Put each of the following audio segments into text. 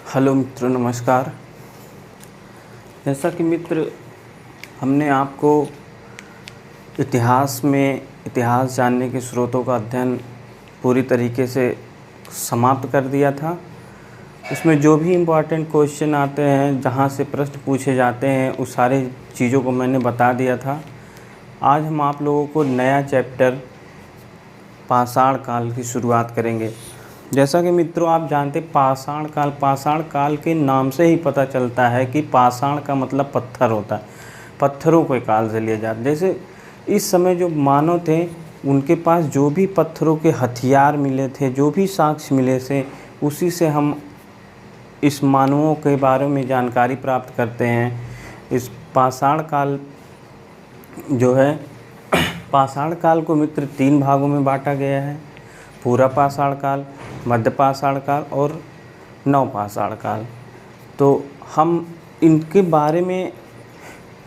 Hello मित्रों, नमस्कार। जैसा कि मित्र हमने आपको इतिहास जानने के स्रोतों का अध्ययन पूरी तरीके से समाप्त कर दिया था। उसमें जो भी इम्पोर्टेंट क्वेश्चन आते हैं, जहाँ से प्रश्न पूछे जाते हैं, उस सारे चीज़ों को मैंने बता दिया था। आज हम आप लोगों को नया चैप्टर पाषाण काल की शुरुआत करेंगे। जैसा कि मित्रों आप जानते, पाषाण काल के नाम से ही पता चलता है कि पाषाण का मतलब पत्थर होता है। पत्थरों के काल से लिए जाते। जैसे इस समय जो मानव थे, उनके पास जो भी पत्थरों के हथियार मिले थे, जो भी साक्ष्य मिले थे, उसी से हम इस मानवों के बारे में जानकारी प्राप्त करते हैं। इस पाषाण काल जो है, पाषाण काल को मित्र 3 भागों में बांटा गया है: पूरा पाषाण काल, मध्य पाषाण काल और नव पाषाण काल। तो हम इनके बारे में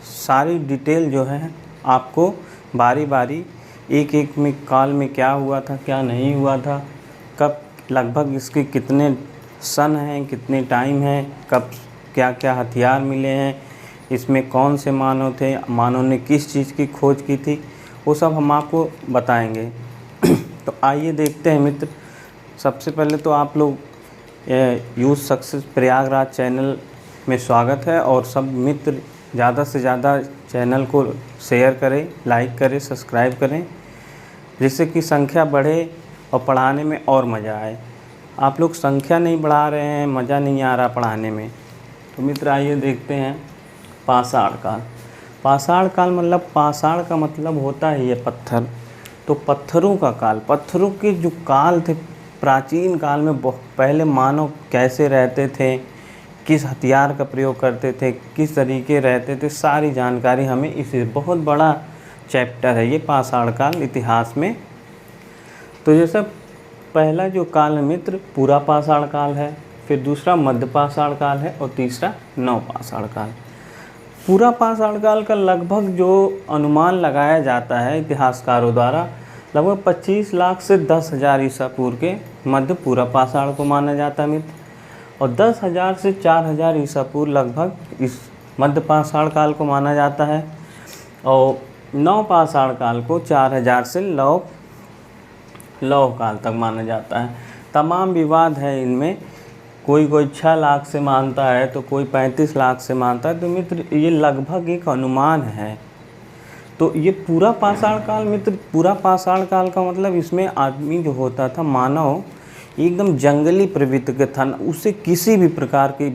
सारी डिटेल जो है आपको बारी बारी एक एक में काल में क्या हुआ था, क्या नहीं हुआ था, कब लगभग इसके कितने सन हैं, कितने टाइम हैं, कब क्या क्या हथियार मिले हैं, इसमें कौन से मानव थे, मानव ने किस चीज़ की खोज की थी, वो सब हम आपको बताएंगे। तो आइए देखते हैं मित्र। सबसे पहले तो आप लोग यूथ सक्सेस प्रयागराज चैनल में स्वागत है, और सब मित्र ज़्यादा से ज़्यादा चैनल को शेयर करें, लाइक करें, सब्सक्राइब करें, जिससे कि संख्या बढ़े और पढ़ाने में और मज़ा आए। आप लोग संख्या नहीं बढ़ा रहे हैं, मज़ा नहीं आ रहा पढ़ाने में। तो मित्र आइए देखते हैं पाषाण काल। पाषाण काल मतलब, पाषाण का मतलब होता है ये पत्थर। तो पत्थरों का काल, पत्थरों के जो काल थे प्राचीन काल में, पहले मानव कैसे रहते थे, किस हथियार का प्रयोग करते थे, किस तरीके रहते थे, सारी जानकारी हमें इस बहुत बड़ा चैप्टर है ये पाषाण काल इतिहास में। तो जैसा पहला जो काल है मित्र, पूरा पाषाण काल है, फिर दूसरा मध्य पाषाण काल है, और तीसरा नव पाषाण काल। पूरा पाषाण काल का लगभग जो अनुमान लगाया जाता है इतिहासकारों द्वारा, लगभग 25 लाख से 10,000 ईसा पूर्व के मध्य पूरा पाषाण को माना जाता है मित्र, और 10,000 से 4,000 ईसा पूर्व लगभग इस मध्य पाषाण काल को माना जाता है, और नव पाषाण काल को 4,000 से लौह काल तक माना जाता है। तमाम विवाद है इनमें, कोई 6 लाख से मानता है, तो कोई 35 लाख से मानता है। तो मित्र ये लगभग एक अनुमान है। तो ये पूरा पाषाण काल मित्र, पूरा पाषाण काल का मतलब इसमें आदमी जो होता था, मानव एकदम जंगली प्रवृत्ति के था, उसे किसी भी प्रकार के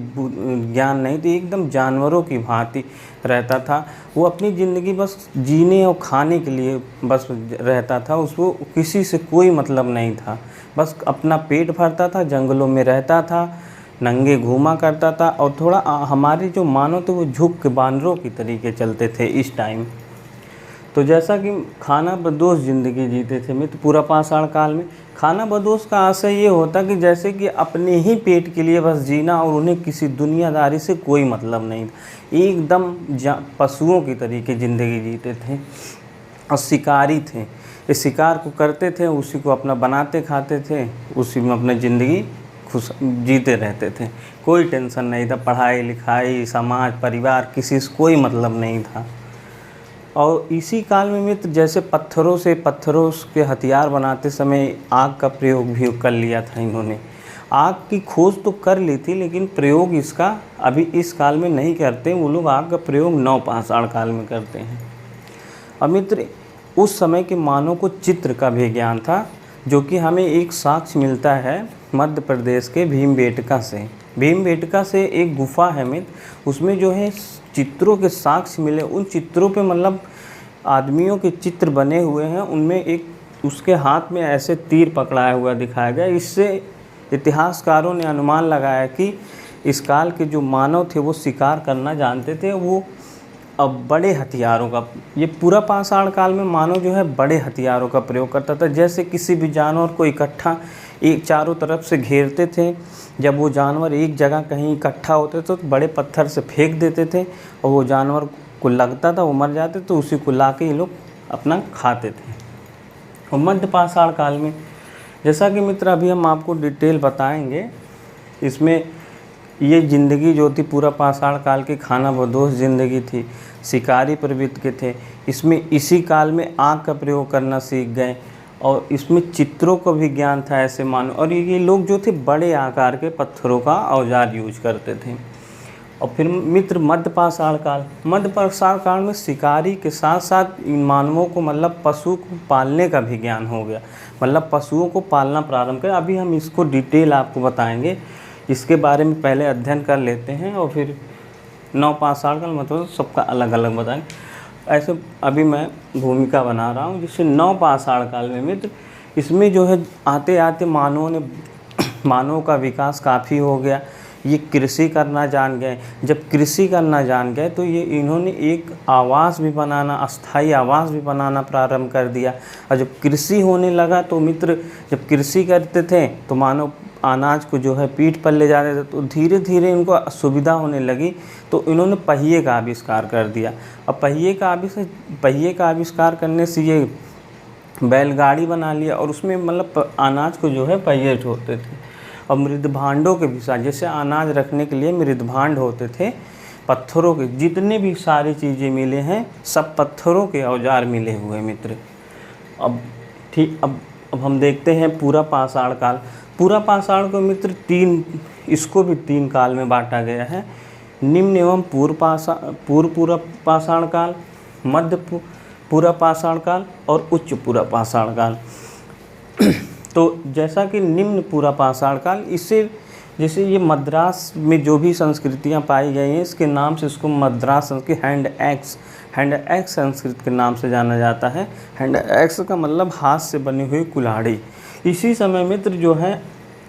ज्ञान नहीं थी, एकदम जानवरों की भांति रहता था। वो अपनी ज़िंदगी बस जीने और खाने के लिए बस रहता था, उसको किसी से कोई मतलब नहीं था, बस अपना पेट भरता था, जंगलों में रहता था, नंगे घूमा करता था, और थोड़ा हमारे जो मानव थे वो झुक के बानरों की तरीके चलते थे इस टाइम। तो जैसा कि खाना बदोश ज़िंदगी जीते थे मित्र पूरा पाषाण काल में। खाना बदोश का आशय ये होता कि जैसे कि अपने ही पेट के लिए बस जीना, और उन्हें किसी दुनियादारी से कोई मतलब नहीं था, एकदम पशुओं की तरीके ज़िंदगी जीते थे, और शिकारी थे। इस शिकार को करते थे, उसी को अपना बनाते खाते थे, उसी में अपनी ज़िंदगी खुश जीते रहते थे। कोई टेंशन नहीं था, पढ़ाई लिखाई, समाज परिवार, किसी से कोई मतलब नहीं था। और इसी काल में मित्र जैसे पत्थरों के हथियार बनाते समय आग का प्रयोग भी कर लिया था इन्होंने। आग की खोज तो कर ली थी, लेकिन प्रयोग इसका अभी इस काल में नहीं करते। वो लोग आग का प्रयोग नव पाषाण काल में करते हैं। और मित्र उस समय के मानव को चित्र का भी ज्ञान था, जो कि हमें एक साक्ष्य मिलता है मध्य प्रदेश के भीमबेटका से। भीमबेटका से एक गुफा है मित्र, उसमें जो है चित्रों के साक्ष्य मिले। उन चित्रों पे मतलब आदमियों के चित्र बने हुए हैं, उनमें एक उसके हाथ में ऐसे तीर पकड़ाया हुआ दिखाया गया। इससे इतिहासकारों ने अनुमान लगाया कि इस काल के जो मानव थे वो शिकार करना जानते थे। वो अब बड़े हथियारों का, ये पूरा पाषाण काल में मानव जो है बड़े हथियारों का प्रयोग करता था। जैसे किसी भी जानवर को इकट्ठा एक चारों तरफ से घेरते थे, जब वो जानवर एक जगह कहीं इकट्ठा होते तो बड़े पत्थर से फेंक देते थे, और वो जानवर को लगता था वो मर जाते, तो उसी को ला के ये लोग अपना खाते थे। और मध्य पाषाण काल में जैसा कि मित्र अभी हम आपको डिटेल बताएंगे, इसमें ये ज़िंदगी जो थी पूरा पाषाण काल की खाना बदोश ज़िंदगी थी, शिकारी प्रवृत्ति के थे। इसमें इसी काल में आग का प्रयोग करना सीख गए और इसमें चित्रों का भी ज्ञान था ऐसे मानो। और ये लोग जो थे बड़े आकार के पत्थरों का औजार यूज करते थे। और फिर मित्र मध्य पाषाण काल। मध्य पाषाण काल में शिकारी के साथ साथ इन मानवों को मतलब पशु को पालने का भी ज्ञान हो गया, मतलब पशुओं को पालना प्रारंभ करें। अभी हम इसको डिटेल आपको बताएंगे, इसके बारे में पहले अध्ययन कर लेते हैं और फिर नव पाषाण काल मतलब सबका अलग अलग बताएंगे। ऐसे अभी मैं भूमिका बना रहा हूँ। जिससे नव पाषाण काल में मित्र, इसमें जो है आते आते मानवों का विकास काफ़ी हो गया। ये कृषि करना जान गए। जब कृषि करना जान गए तो ये इन्होंने एक आवास भी बनाना, अस्थाई आवास भी बनाना प्रारंभ कर दिया। और जब कृषि होने लगा तो मित्र, जब कृषि करते थे तो मानव अनाज को जो है पीठ पर ले जाते थे, तो धीरे धीरे इनको सुविधा होने लगी तो इन्होंने पहिए का आविष्कार कर दिया। और पहिए का आविष्कार करने से ये बैलगाड़ी बना लिया और उसमें मतलब अनाज को जो है पहिए होते थे। और मृदभांडों के भी साथ, जैसे अनाज रखने के लिए मृदभांड होते थे, पत्थरों के जितने भी सारी चीज़ें मिले हैं सब पत्थरों के औजार मिले हुए मित्र। अब हम देखते हैं पूरा पाषाण काल। पूरा पाषाण को मित्र इसको भी तीन काल में बांटा गया है। निम्न एवं पूर्व पाषाण काल, मध्य पूरा पाषाण काल और उच्च पूरा पाषाण काल। तो जैसा कि निम्न पूरा पाषाण काल, इससे जैसे ये मद्रास में जो भी संस्कृतियाँ पाई गई हैं, इसके नाम से इसको मद्रास संस्कृति हैंड एक्स संस्कृत के नाम से जाना जाता है। हैंड एक्स का मतलब हाथ से बनी हुई कुल्हाड़ी। इसी समय मित्र जो है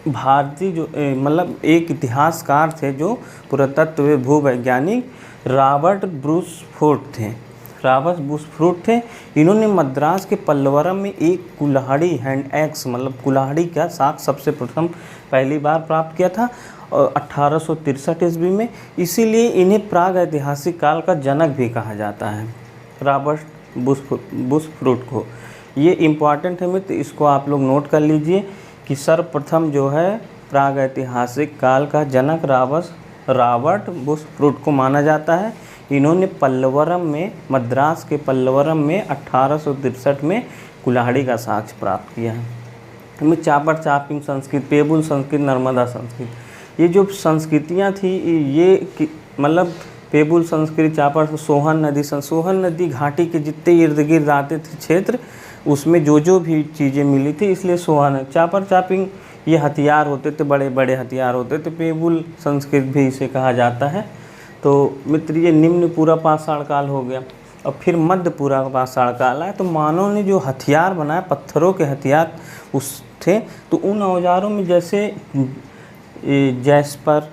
भारतीय जो मतलब एक इतिहासकार थे जो पुरातत्व भूवैज्ञानिक रॉबर्ट ब्रूस फोर्ड थे। इन्होंने मद्रास के पल्लवरम में एक कुल्हाड़ी हैंड एक्स मतलब कुल्हाड़ी का साथ सबसे प्रथम पहली बार प्राप्त किया था और 1863 ईस्वी में। इसीलिए इन्हें प्राग ऐतिहासिक काल का जनक भी कहा जाता है, रॉबर्ट बुशफोर्ड को। ये इम्पॉर्टेंट है मित्र, इसको आप लोग नोट कर लीजिए कि सर्वप्रथम जो है प्राग ऐतिहासिक काल का जनक रॉबर्ट बुशफोर्ड को माना जाता है। इन्होंने मद्रास के पल्लवरम में 1863 में कुल्हाड़ी का साक्ष्य प्राप्त किया है। इनमें चापर चापिंग संस्कृत, पेबुल संस्कृत, नर्मदा संस्कृत, ये जो संस्कृतियाँ थी ये मतलब पेबुल संस्कृत, चापर, सोहन नदी घाटी के जितने इर्द गिर्द आते थे क्षेत्र, उसमें जो भी चीज़ें मिली थी इसलिए चापर चापिंग ये हथियार होते थे, बड़े बड़े हथियार होते थे। पेबुल संस्कृत भी इसे कहा जाता है। तो मित्र ये निम्न पूरा पाषाण काल हो गया। और फिर मध्य पूरा पाषाण काल है। तो मानव ने जो हथियार बनाए, पत्थरों के हथियार उस थे, तो उन औजारों में जैसे जैस्पर,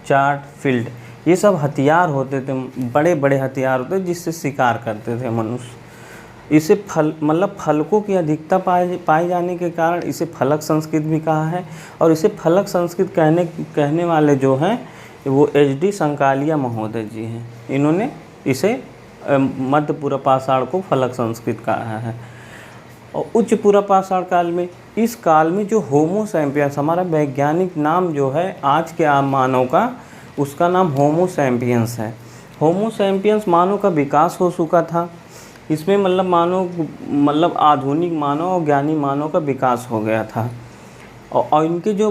चार्ट, फील्ड, ये सब हथियार होते थे, बड़े बड़े हथियार होते थे जिससे शिकार करते थे मनुष्य। इसे फलकों की अधिकता पाए जाने के कारण इसे फलक संस्कृत भी कहा है। और इसे फलक संस्कृत कहने वाले जो हैं वो HD संकालिया महोदय जी हैं। इन्होंने इसे मध्य पूर्व पाषाण को फलक संस्कृत कहा है। और उच्च पूर्व पाषाण काल में, इस काल में जो होमो सैपियंस, हमारा वैज्ञानिक नाम जो है आज के आम मानव का, उसका नाम होमो सैपियंस है। होमो सैपियंस मानव का विकास हो चुका था। इसमें मतलब आधुनिक मानव और ज्ञानी मानव का विकास हो गया था। और इनके जो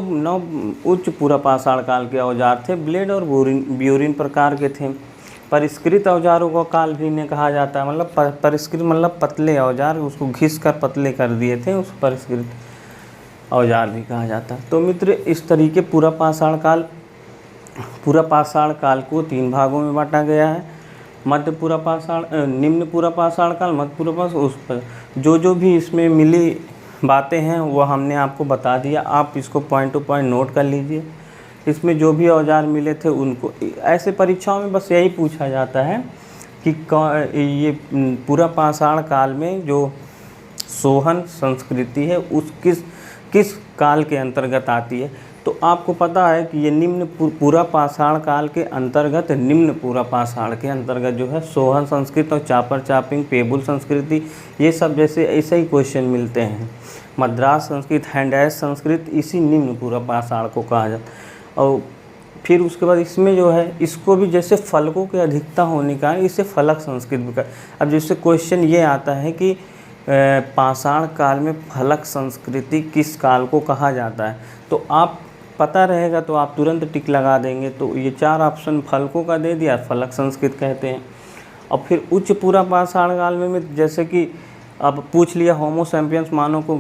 उच्च पूरा पाषाण काल के औजार थे, ब्लेड और ब्यूरिन प्रकार के थे। परिष्कृत औजारों का काल भी इन्हें कहा जाता है। मतलब परिष्कृत मतलब पतले औजार, उसको घिस कर पतले कर दिए थे, उस परिष्कृत औजार भी कहा जाता है। तो मित्र इस तरीके पूरा पाषाण काल को तीन भागों में बांटा गया है। मध्य पूरा पाषाण, निम्न पूरा पाषाण काल, मध्य पूरा पाषाण, उस पर जो भी इसमें मिली बातें हैं वो हमने आपको बता दिया। आप इसको पॉइंट टू पॉइंट नोट कर लीजिए। इसमें जो भी औजार मिले थे उनको, ऐसे परीक्षाओं में बस यही पूछा जाता है कि ये पूरा पाषाण काल में जो सोहन संस्कृति है उस किस काल के अंतर्गत आती है। तो आपको पता है कि ये निम्न पूरा पाषाण काल के अंतर्गत, निम्न पूरा पाषाण के अंतर्गत जो है सोहन संस्कृत और चापर चापिंग, पेबुल संस्कृति, ये सब जैसे ऐसे ही क्वेश्चन मिलते हैं। मद्रास संस्कृत, हैंड एक्स संस्कृत, इसी निम्न पूरा पाषाण को कहा जाता है। और फिर उसके बाद इसमें जो है इसको भी जैसे फलकों की अधिकता होने का इसे फलक संस्कृत भी कर। अब जैसे क्वेश्चन ये आता है कि पाषाण काल में फलक संस्कृति किस काल को कहा जाता है, तो आप पता रहेगा तो आप तुरंत टिक लगा देंगे। तो ये 4 ऑप्शन फलकों का दे दिया, फलक संस्कृत कहते हैं। और फिर उच्च पूरा पाषाण काल में जैसे कि अब पूछ लिया होमो सैपियंस मानव को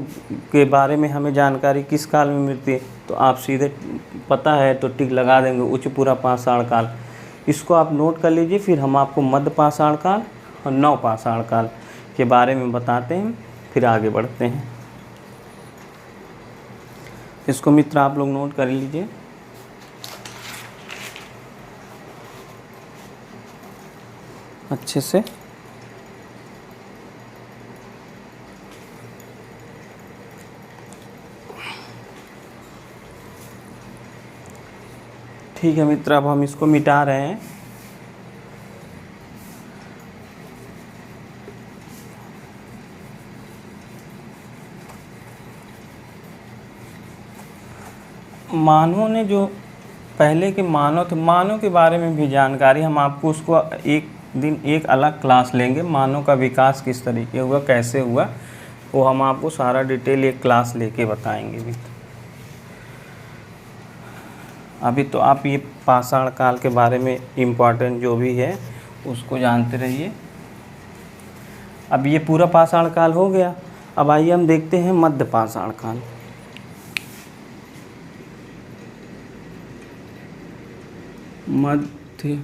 के बारे में हमें जानकारी किस काल में मिलती है, तो आप सीधे पता है तो टिक लगा देंगे उच्च पूरा पाषाण काल। इसको आप नोट कर लीजिए। फिर हम आपको मध्य पाषाण काल और नव पाषाण काल के बारे में बताते हैं, फिर आगे बढ़ते हैं। इसको मित्र आप लोग नोट कर लीजिए। अच्छे से ठीक है मित्र, अब हम इसको मिटा रहे हैं। मानव ने जो पहले के मानव थे, मानव के बारे में भी जानकारी हम आपको उसको एक दिन एक अलग क्लास लेंगे। मानव का विकास किस तरीके हुआ, कैसे हुआ, वो हम आपको सारा डिटेल एक क्लास लेके बताएंगे भी। अभी तो आप ये पाषाण काल के बारे में इम्पोर्टेंट जो भी है उसको जानते रहिए। अब ये पूरा पाषाण काल हो गया। अब आइए हम देखते हैं मध्य पाषाण काल। मध्य